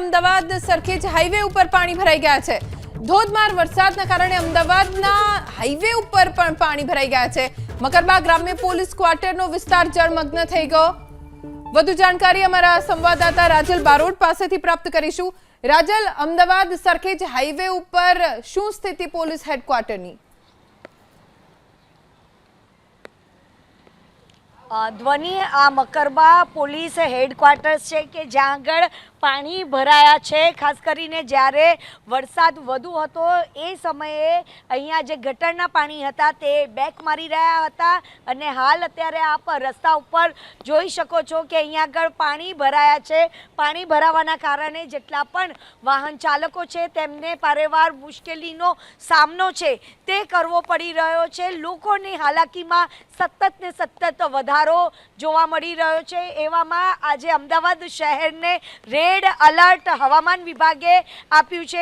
Ahmedabad Sarkhej highway ઉપર પાણી ભરાઈ ગયા છે। ધોધમાર વરસાદના કારણે અમદાવાદના હાઈવે ઉપર પણ પાણી ભરાઈ ગયા છે। મકરબા ગ્રામ્ય પોલીસ ક્વાર્ટરનો વિસ્તાર જળમગ્ન થઈ ગયો। વધુ જાણકારી અમારા સંવાદદાતા રાજલ બારોટ પાસેથી પ્રાપ્ત કરીશું। રાજલ, અમદાવાદ સરખેજ હાઈવે ઉપર શું સ્થિતિ પોલીસ હેડક્વાર્ટરની? ધ્વની, આ મકરબા પોલીસ હેડક્વાર્ટર્સ છે કે જ્યાં આગળ પાણી ભરાયા છે। ખાસ કરીને જ્યારે વરસાદ વધુ હતો એ સમયે અહીંયા જે ગટરના પાણી હતા તે બેક મારી રહ્યા હતા અને હાલ અત્યારે આપ રસ્તા ઉપર જોઈ શકો છો કે અહીંયા આગળ પાણી ભરાયા છે। પાણી ભરાવાના કારણે જેટલા પણ વાહન ચાલકો છે તેમને પારેવાર મુશ્કેલીનો સામનો છે તે કરવો પડી રહ્યો છે। લોકોની હાલાકીમાં સતત ને સતત વધારો જોવા મળી રહ્યો છે। એવામાં આજે અમદાવાદ શહેરને રેડ એલર્ટ હવામાન વિભાગે આપ્યું છે।